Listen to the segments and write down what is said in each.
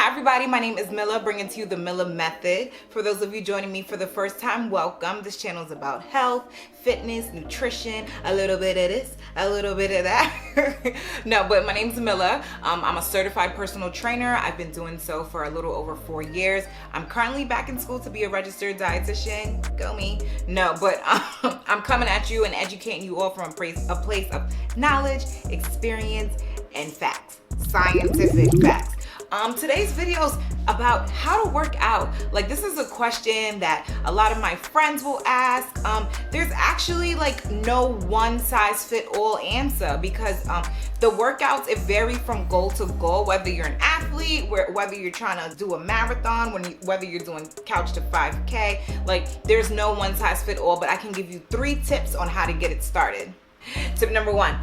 Hi everybody, my name is Milla, bringing to you the Milla Method. For those of you joining me for the first time, welcome. This channel is about health, fitness, nutrition, a little bit of this, a little bit of that. No, but my name is Milla. I'm a certified personal trainer. I've been doing so for a little over 4 years. I'm currently back in school to be a registered dietitian. Go me. No, but I'm coming at you and educating you all from a place of knowledge, experience, and facts. Scientific facts. Today's video is about how to work out. Like, this is a question that a lot of my friends will ask. There's actually like no one size fit all answer because the workouts, it vary from goal to goal, whether you're an athlete, whether you're trying to do a marathon, whether you're doing couch to 5K, like there's no one size fit all, but I can give you 3 tips on how to get it started. Tip number 1,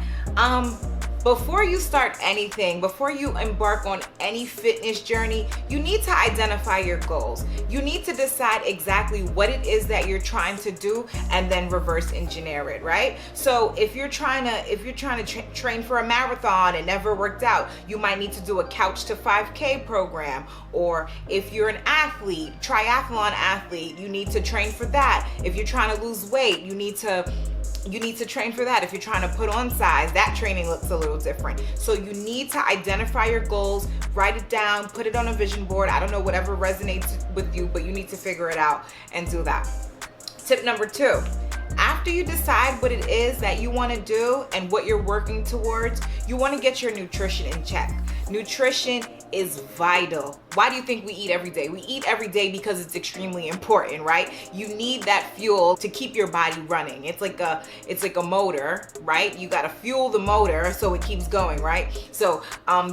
before you start anything, before you embark on any fitness journey, you need to identify your goals. You need to decide exactly what it is that you're trying to do and then reverse engineer it, right? So if you're trying to train for a marathon and never worked out, you might need to do a couch to 5K program. Or if you're an athlete, triathlon athlete, you need to train for that. If you're trying to lose weight, you need to train for that. If you're trying to put on size, that training looks a little different. So you need to identify your goals, write it down, put it on a vision board. I don't know, whatever resonates with you, but you need to figure it out and do that. Tip number 2, after you decide what it is that you want to do and what you're working towards, you want to get your nutrition in check. Nutrition is vital. Why do you think we eat every day? We eat every day because it's extremely important, right? You need that fuel to keep your body running. It's like a motor, right? You got to fuel the motor so it keeps going, right? So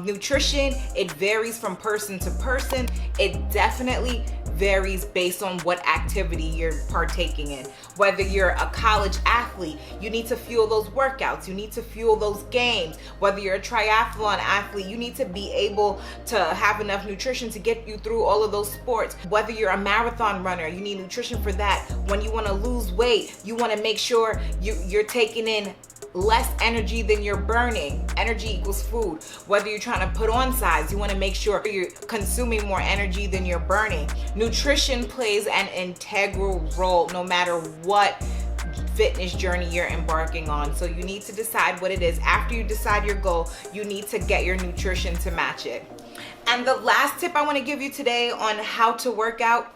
nutrition, it varies from person to person. It definitely varies based on what activity you're partaking in. Whether you're a college athlete, you need to fuel those workouts, you need to fuel those games. Whether you're a triathlon athlete, you need to be able to have enough nutrition to get you through all of those sports. Whether you're a marathon runner, you need nutrition for that. When you want to lose weight, you want to make sure you're taking in less energy than you're burning. Energy equals food. Whether you're trying to put on size, you want to make sure you're consuming more energy than you're burning. Nutrition plays an integral role no matter what fitness journey you're embarking on. So you need to decide what it is. After you decide your goal, you need to get your nutrition to match it. And the last tip I want to give you today on how to work out: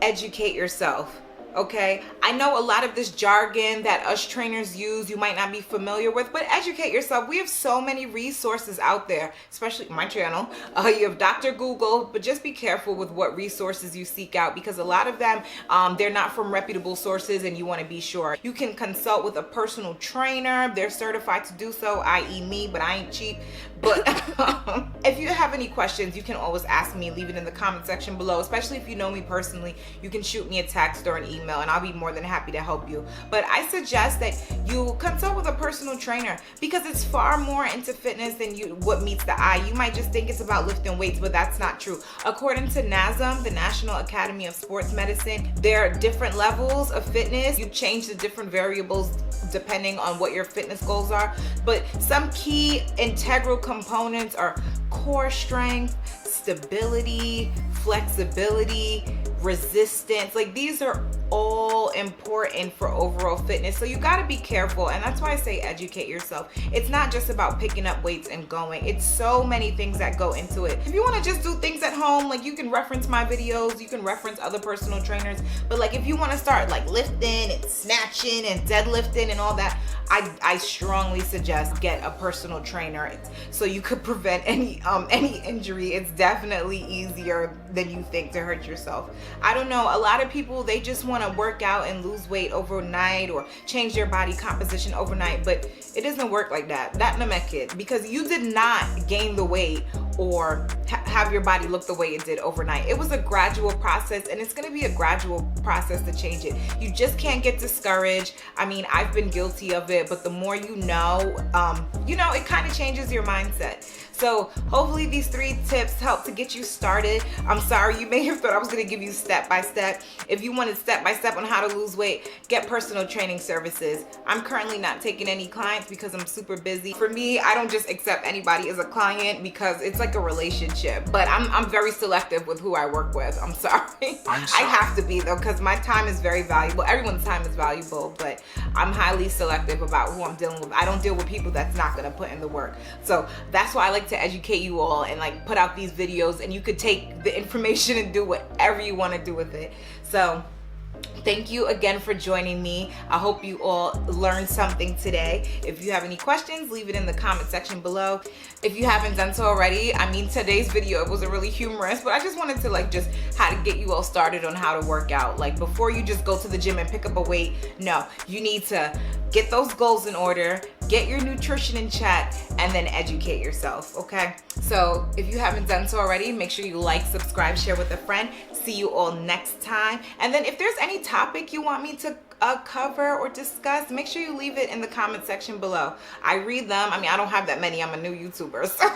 educate yourself. Okay, I know a lot of this jargon that us trainers use you might not be familiar with, but educate yourself. We have so many resources out there, especially my channel. You have Dr. Google, but just be careful with what resources you seek out because a lot of them, they're not from reputable sources and you want to be sure. You can consult with a personal trainer. They're certified to do so, i.e. me, but I ain't cheap. But if you have any questions, you can always ask me, leave it in the comment section below. Especially if you know me personally, you can shoot me a text or an email and I'll be more than happy to help you. But I suggest that you consult with a personal trainer because it's far more into fitness than what meets the eye. You might just think it's about lifting weights, but that's not true. According to NASM, the National Academy of Sports Medicine, there are different levels of fitness. You change the different variables depending on what your fitness goals are. But some key integral components are core strength, stability, flexibility, resistance. Like, these are all important for overall fitness. So you got to be careful, and that's why I say educate yourself. It's not just about picking up weights and going. It's so many things that go into it. If you want to just do things at home, like, you can reference my videos, you can reference other personal trainers, but like if you want to start like lifting and snatching and deadlifting and all that, I strongly suggest get a personal trainer so you could prevent any injury. It's definitely easier than you think to hurt yourself. I don't know, a lot of people, they just want to work out and lose weight overnight or change their body composition overnight, but it doesn't work like that. That no make it, because you did not gain the weight or have your body look the way it did overnight. It was a gradual process, and it's going to be a gradual process to change it. You just can't get discouraged. I mean, I've been guilty of it, but the more you know, it kind of changes your mindset. So hopefully these 3 tips help to get you started. I'm sorry, you may have thought I was going to give you step by step. If you wanted step by step on how to lose weight, get personal training services. I'm currently not taking any clients because I'm super busy. For me, I don't just accept anybody as a client because it's like a relationship. it. But I'm very selective with who I work with. I'm sorry. I have to be though, because my time is very valuable. Everyone's time is valuable, but I'm highly selective about who I'm dealing with. I don't deal with people that's not gonna put in the work. So that's why I like to educate you all and like put out these videos, and you could take the information and do whatever you want to do with it. So thank you again for joining me. I hope you all learned something today. If you have any questions, leave it in the comment section below. If you haven't done so already, I mean, today's video, it wasn't really humorous, but I just wanted to like just how to get you all started on how to work out. Like before you just go to the gym and pick up a weight, no, you need to get those goals in order, get your nutrition in check, and then educate yourself, okay? So if you haven't done so already, make sure you like, subscribe, share with a friend. See you all next time. And then if there's any topic you want me to cover or discuss, make sure you leave it in the comment section below. I read them. I mean, I don't have that many. I'm a new YouTuber, so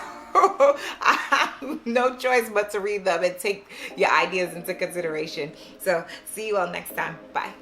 I have no choice but to read them and take your ideas into consideration. So see you all next time. Bye.